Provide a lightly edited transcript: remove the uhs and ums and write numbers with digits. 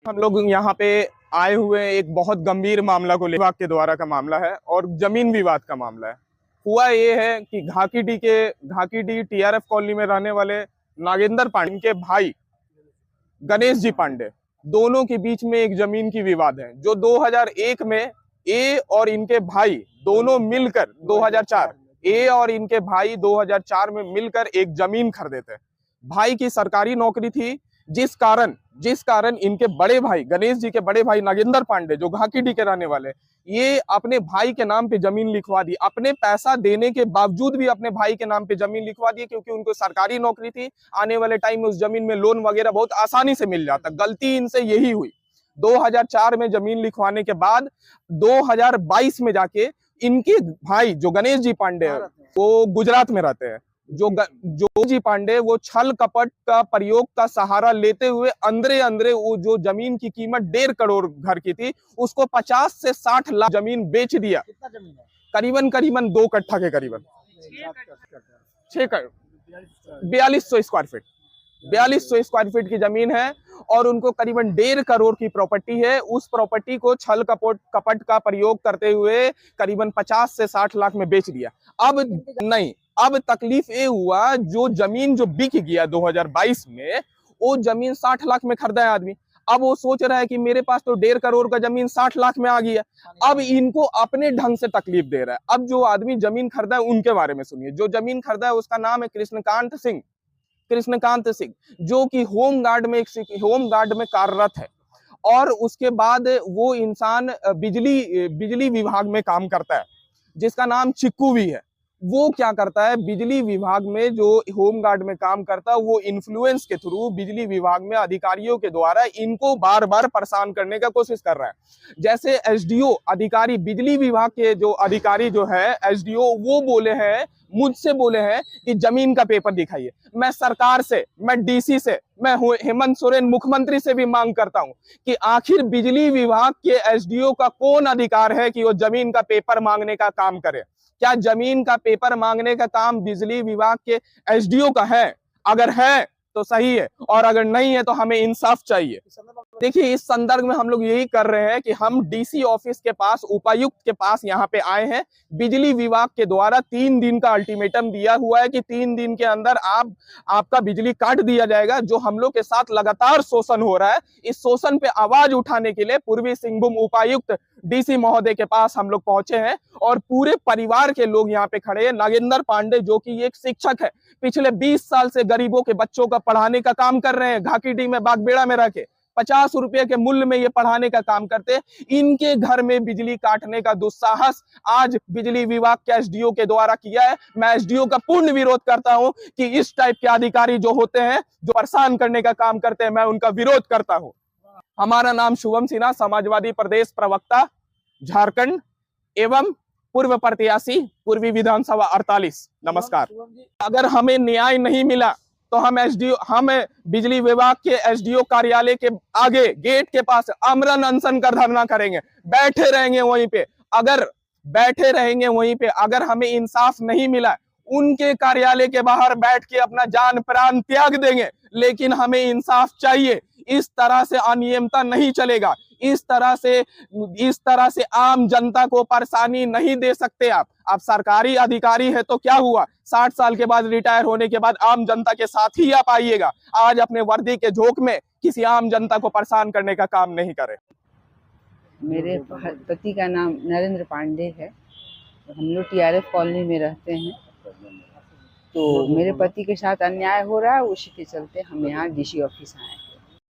हम लोग यहाँ पे आए हुए एक बहुत गंभीर मामला को विभाग के द्वारा का मामला है और जमीन विवाद का मामला है। हुआ ये है कि घाकीडीह टीआरएफ कॉलोनी में रहने वाले नागेंद्र पांडे के भाई गणेश जी पांडे दोनों के बीच में एक जमीन की विवाद है, जो 2001 में ए और इनके भाई दोनों मिलकर 2004 में मिलकर एक जमीन खरीदे थे। भाई की सरकारी नौकरी थी, जिस कारण इनके बड़े भाई गणेश जी के बड़े भाई नागेंद्र पांडे जो घाकीडीह के रहने वाले, ये अपने भाई के नाम पे जमीन लिखवा दी। अपने पैसा देने के बावजूद भी अपने भाई के नाम पे जमीन लिखवा दी, क्योंकि उनको सरकारी नौकरी थी। आने वाले टाइम में उस जमीन में लोन वगैरह बहुत आसानी से मिल जाता। गलती इनसे यही हुई। 2004 में जमीन लिखवाने के बाद 2022 में जाके इनके भाई जो गणेश जी पांडे वो गुजरात में रहते हैं, जो जी पांडे वो छल कपट का प्रयोग का सहारा लेते हुए अंदरे वो जो जमीन की कीमत 1.5 करोड़ घर की थी, उसको 50 से 60 लाख जमीन बेच दिया। कितना जमीन है? करीबन 2 कट्ठा के करीबन 4200 स्क्वायर फीट 4200 स्क्वायर फीट की जमीन है और उनको करीबन 1.5 करोड़ की प्रॉपर्टी है। उस प्रॉपर्टी को छल कपट का प्रयोग करते हुए करीबन 50 से 60 लाख में बेच दिया। अब तकलीफ ये हुआ, जो जमीन जो बिक गया 2022 में, वो जमीन 60 लाख में खरीदा है आदमी। अब वो सोच रहा है कि मेरे पास तो 1.5 करोड़ का जमीन 60 लाख में आ गया। अब इनको अपने ढंग से तकलीफ दे रहा है। अब जो आदमी जमीन खरीदा है उनके बारे में सुनिए। जो जमीन खरीदा है उसका नाम है कृष्णकांत सिंह, जो कि होम गार्ड में कार्यरत है। और उसके बाद वो इंसान बिजली विभाग में काम करता है, जिसका नाम चिक्कू भी है। वो क्या करता है, बिजली विभाग में जो होम गार्ड में काम करता है, वो इन्फ्लुएंस के थ्रू बिजली विभाग में अधिकारियों के द्वारा इनको बार बार परेशान करने का कोशिश कर रहा है। जैसे एसडीओ अधिकारी, बिजली विभाग के जो अधिकारी जो है एसडीओ, वो मुझसे बोले हैं कि जमीन का पेपर दिखाइए। मैं सरकार से, मैं डीसी से, मैं हेमंत सोरेन मुख्यमंत्री से भी मांग करता हूं कि आखिर बिजली विभाग के एसडीओ का कौन अधिकार है कि वो जमीन का पेपर मांगने का काम करे। क्या जमीन का पेपर मांगने का काम बिजली विभाग के एसडीओ का है? अगर है तो सही है, और अगर नहीं है तो हमें इंसाफ चाहिए। देखिए, इस संदर्भ में हम लोग यही कर रहे हैं कि हम डीसी ऑफिस के पास, उपायुक्त के पास यहाँ पे आए हैं। बिजली विभाग के द्वारा 3 दिन का अल्टीमेटम दिया हुआ है कि 3 दिन के अंदर आपका बिजली काट दिया जाएगा। जो हम लोग के साथ लगातार शोषण हो रहा है, इस शोषण पे आवाज उठाने के लिए पूर्वी सिंहभूम उपायुक्त डीसी महोदय के पास हम लोग पहुंचे हैं और पूरे परिवार के लोग यहाँ पे खड़े हैं। नागेंद्र पांडे जो कि एक शिक्षक है, पिछले 20 साल से गरीबों के बच्चों का पढ़ाने का काम कर रहे हैं। घाकीडीह में बागबेड़ा में रह के 50 रुपए के मूल्य में ये पढ़ाने का काम करते हैं। इनके घर में बिजली काटने का दुस्साहस आज बिजली विभाग के एसडीओ के द्वारा किया है। मैं एसडीओ का पूर्ण विरोध करता हूं कि इस टाइप के अधिकारी जो होते हैं, जो परेशान करने का काम करते हैं, मैं उनका विरोध करता हूं। हमारा नाम शुभम सिन्हा, समाजवादी प्रदेश प्रवक्ता झारखंड एवं पूर्व प्रत्याशी पूर्वी विधानसभा 48। नमस्कार। अगर हमें न्याय नहीं मिला तो हम बिजली विभाग के एसडीओ कार्यालय के आगे गेट के पास आमरण अनशन कर धरना करेंगे, बैठे रहेंगे वहीं पे। अगर हमें इंसाफ नहीं मिला, उनके कार्यालय के बाहर बैठ के अपना जान प्राण त्याग देंगे, लेकिन हमें इंसाफ चाहिए। इस तरह से अनियमितता नहीं चलेगा। इस तरह से आम जनता को परेशानी नहीं दे सकते आप सरकारी अधिकारी है तो क्या हुआ, 60 साल के बाद रिटायर होने के बाद आम जनता के साथ ही आप आइएगा। आज अपने वर्दी के झोंक में किसी आम जनता को परेशान करने का काम नहीं करें। मेरे पति का नाम नरेंद्र पांडे है। हम लोग टीआरएफ कॉलोनी में रहते हैं। तो मेरे पति के साथ अन्याय हो रहा है, उसी के चलते हम यहाँ डीसी ऑफिस आए।